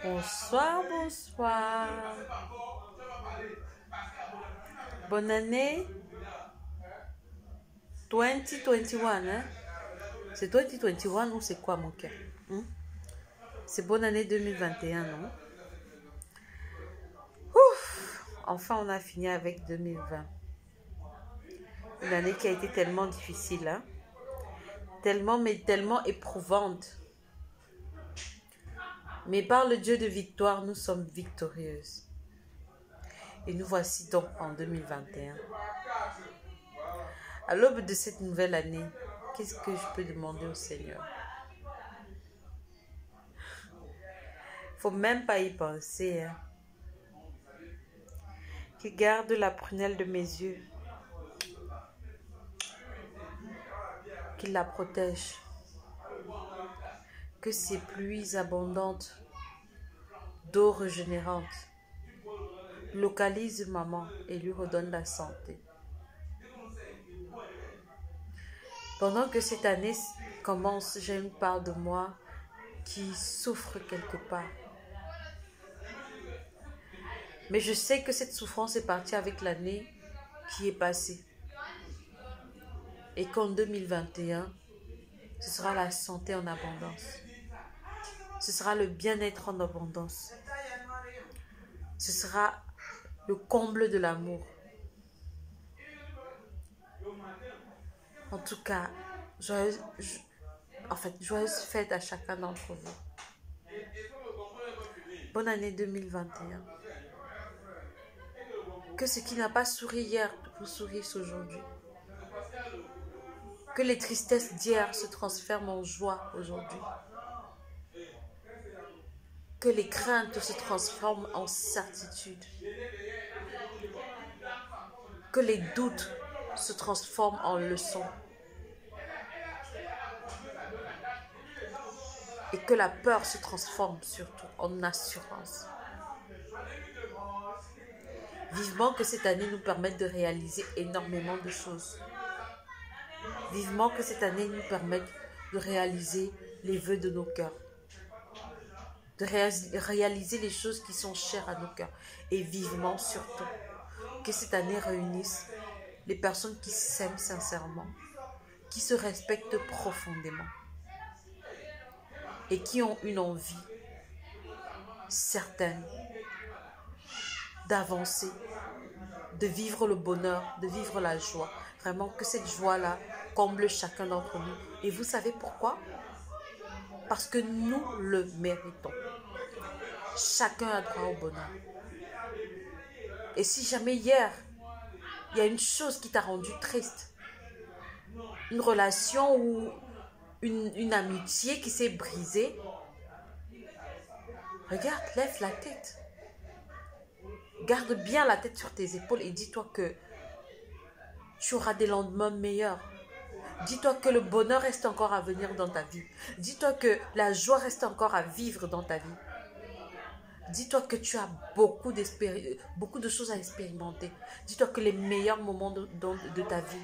Bonsoir, bonsoir. Bonne année 2021, hein? C'est 2021 ou c'est quoi, mon cœur? C'est bonne année 2021, non? Ouf! Enfin, on a fini avec 2020. Une année qui a été tellement difficile, hein? Tellement, mais tellement éprouvante. Mais par le Dieu de victoire, nous sommes victorieuses. Et nous voici donc en 2021. À l'aube de cette nouvelle année, qu'est-ce que je peux demander au Seigneur? Faut même pas y penser, hein. Qu'il garde la prunelle de mes yeux. Qu'il la protège. Que ses pluies abondantes d'eau régénérante localisent maman et lui redonnent la santé. Pendant que cette année commence, j'ai une part de moi qui souffre quelque part. Mais je sais que cette souffrance est partie avec l'année qui est passée. Et qu'en 2021, ce sera la santé en abondance. Ce sera le bien-être en abondance. Ce sera le comble de l'amour. En tout cas, joyeuse fête à chacun d'entre vous. Bonne année 2021. Que ce qui n'a pas souri hier vous sourisse aujourd'hui. Que les tristesses d'hier se transforment en joie aujourd'hui. Que les craintes se transforment en certitude. Que les doutes se transforment en leçons. Et que la peur se transforme surtout en assurance. Vivement que cette année nous permette de réaliser énormément de choses. Vivement que cette année nous permette de réaliser les vœux de nos cœurs. De réaliser les choses qui sont chères à nos cœurs. Et vivement surtout que cette année réunisse les personnes qui s'aiment sincèrement, qui se respectent profondément et qui ont une envie certaine d'avancer, de vivre le bonheur, de vivre la joie. Vraiment que cette joie-là comble chacun d'entre nous. Et vous savez pourquoi? Parce que nous le méritons. Chacun a droit au bonheur. Et si jamais hier, il y a une chose qui t'a rendu triste, une relation ou une amitié qui s'est brisée, regarde, lève la tête. Garde bien la tête sur tes épaules et dis-toi que tu auras des lendemains meilleurs. Dis-toi que le bonheur reste encore à venir dans ta vie. Dis-toi que la joie reste encore à vivre dans ta vie. Dis-toi que tu as beaucoup de choses à expérimenter. Dis-toi que les meilleurs moments de ta vie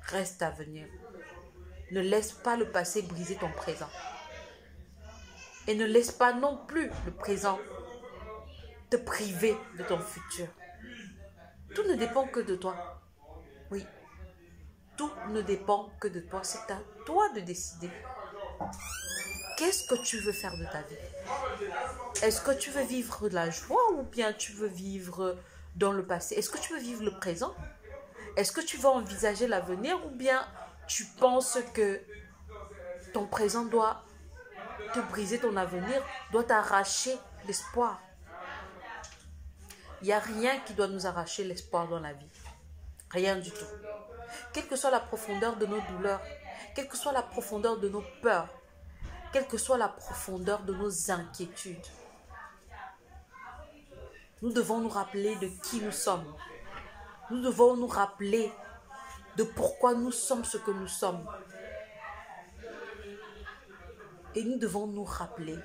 restent à venir. Ne laisse pas le passé briser ton présent. Et ne laisse pas non plus le présent te priver de ton futur. Tout ne dépend que de toi. Oui. Tout ne dépend que de toi. C'est à toi de décider. Qu'est-ce que tu veux faire de ta vie? Est-ce que tu veux vivre de la joie ou bien tu veux vivre dans le passé? Est-ce que tu veux vivre le présent? Est-ce que tu vas envisager l'avenir ou bien tu penses que ton présent doit te briser ton avenir, doit t'arracher l'espoir? Il n'y a rien qui doit nous arracher l'espoir dans la vie. Rien du tout. Quelle que soit la profondeur de nos douleurs, quelle que soit la profondeur de nos peurs, quelle que soit la profondeur de nos inquiétudes, nous devons nous rappeler de qui nous sommes. Nous devons nous rappeler de pourquoi nous sommes ce que nous sommes. Et nous devons nous rappeler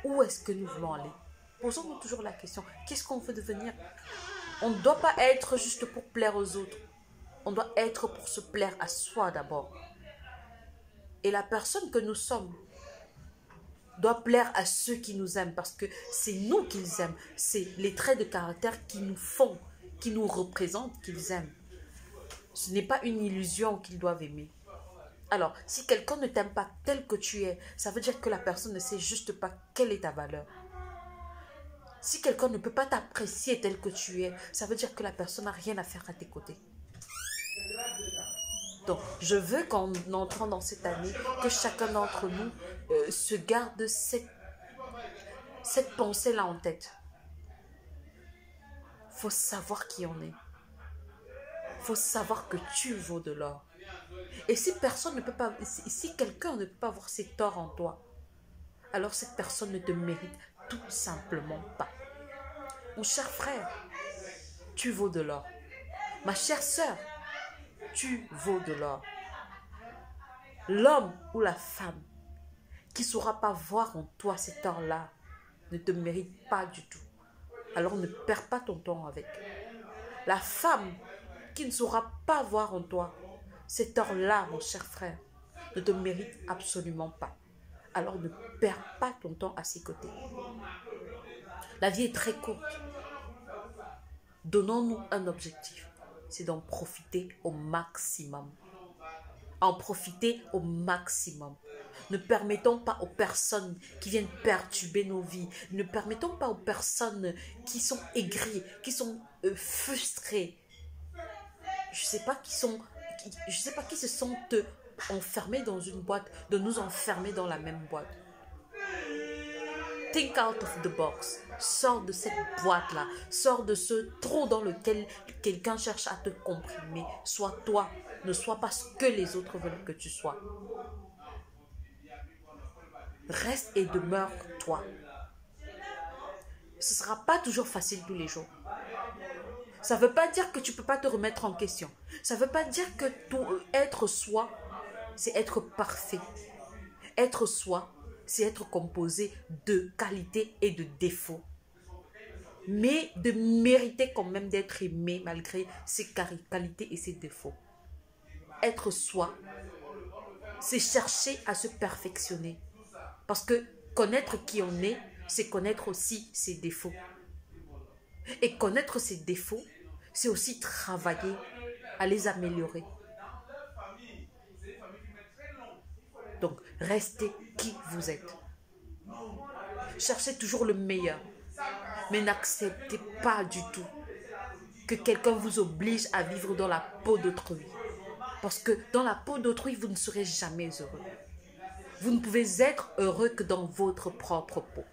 où est-ce que nous voulons aller. Posons-nous toujours la question, qu'est-ce qu'on veut devenir? On ne doit pas être juste pour plaire aux autres. On doit être pour se plaire à soi d'abord. Et la personne que nous sommes doit plaire à ceux qui nous aiment parce que c'est nous qu'ils aiment. C'est les traits de caractère qui nous font, qui nous représentent, qu'ils aiment. Ce n'est pas une illusion qu'ils doivent aimer. Alors, si quelqu'un ne t'aime pas tel que tu es, ça veut dire que la personne ne sait juste pas quelle est ta valeur. Si quelqu'un ne peut pas t'apprécier tel que tu es, ça veut dire que la personne n'a rien à faire à tes côtés. Donc, je veux qu'en entrant dans cette année, que chacun d'entre nous se garde cette pensée-là en tête. Il faut savoir qui on est. Il faut savoir que tu vaux de l'or. Et si personne ne peut pas, si quelqu'un ne peut pas voir ses torts en toi, alors cette personne ne te mérite tout simplement pas. Mon cher frère, tu vaux de l'or. Ma chère sœur, tu vaux de l'or. L'homme ou la femme qui ne saura pas voir en toi ces torts-là ne te mérite pas du tout. Alors ne perds pas ton temps avec. La femme qui ne saura pas voir en toi ces torts-là, mon cher frère, ne te mérite absolument pas. Alors ne perds pas ton temps à ses côtés. La vie est très courte. Donnons-nous un objectif. C'est d'en profiter au maximum. En profiter au maximum. Ne permettons pas aux personnes qui viennent perturber nos vies. Ne permettons pas aux personnes qui sont aigries, qui sont frustrées. Je ne sais pas qui se sentent enfermés dans une boîte, de nous enfermer dans la même boîte. Think out of the box. Sors de cette boîte-là. Sors de ce trou dans lequel quelqu'un cherche à te comprimer. Sois toi. Ne sois pas ce que les autres veulent que tu sois. Reste et demeure toi. Ce ne sera pas toujours facile tous les jours. Ça ne veut pas dire que tu ne peux pas te remettre en question. Ça ne veut pas dire que être soi, c'est être parfait. Être soi, c'est être composé de qualités et de défauts. Mais de mériter quand même d'être aimé malgré ses qualités et ses défauts. Être soi, c'est chercher à se perfectionner. Parce que connaître qui on est, c'est connaître aussi ses défauts. Et connaître ses défauts, c'est aussi travailler à les améliorer. Donc, restez qui vous êtes. Cherchez toujours le meilleur. Mais n'acceptez pas du tout que quelqu'un vous oblige à vivre dans la peau d'autrui. Parce que dans la peau d'autrui, vous ne serez jamais heureux. Vous ne pouvez être heureux que dans votre propre peau.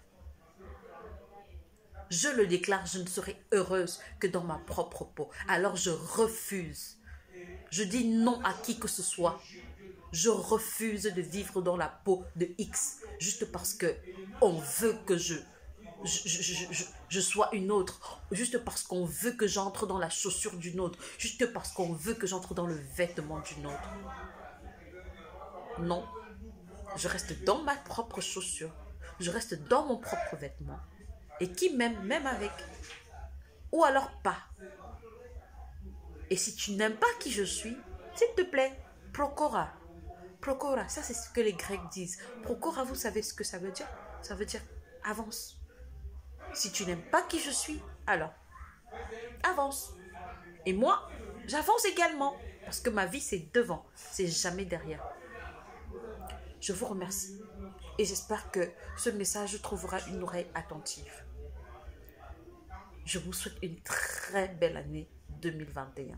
Je le déclare, je ne serai heureuse que dans ma propre peau. Alors je refuse. Je dis non à qui que ce soit. Je refuse de vivre dans la peau de X juste parce que on veut que je sois une autre, juste parce qu'on veut que j'entre dans la chaussure d'une autre, juste parce qu'on veut que j'entre dans le vêtement d'une autre. Non, je reste dans ma propre chaussure, je reste dans mon propre vêtement. Et qui m'aime, même avec. Ou alors pas. Et si tu n'aimes pas qui je suis, s'il te plaît, procora. Procora, ça c'est ce que les Grecs disent. Procora, vous savez ce que ça veut dire? Ça veut dire avance. Si tu n'aimes pas qui je suis, alors avance. Et moi, j'avance également. Parce que ma vie, c'est devant. C'est jamais derrière. Je vous remercie. Et j'espère que ce message trouvera une oreille attentive. Je vous souhaite une très belle année 2021.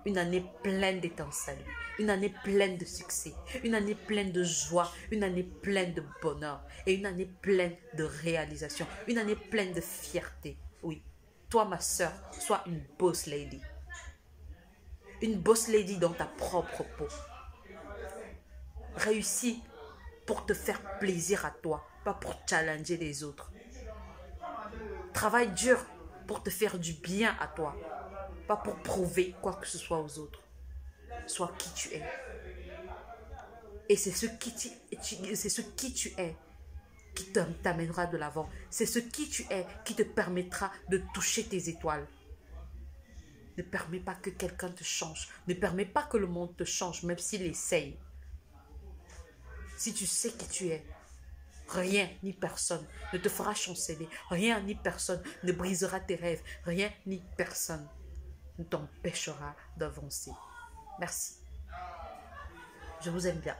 Une année pleine d'étincelles. Une année pleine de succès. Une année pleine de joie. Une année pleine de bonheur. Et une année pleine de réalisation. Une année pleine de fierté. Oui. Toi, ma soeur, sois une boss lady. Une boss lady dans ta propre peau. Réussis pour te faire plaisir à toi, pas pour challenger les autres. Travaille dur pour te faire du bien à toi, pas pour prouver quoi que ce soit aux autres. Sois qui tu es. Et c'est ce qui tu es qui t'amènera de l'avant. C'est ce qui tu es qui te permettra de toucher tes étoiles. Ne permets pas que quelqu'un te change. Ne permets pas que le monde te change, même s'il essaye. Si tu sais qui tu es, Rien ni personne ne te fera chanceler. Rien ni personne ne brisera tes rêves. Rien ni personne ne t'empêchera d'avancer. Merci. Je vous aime bien.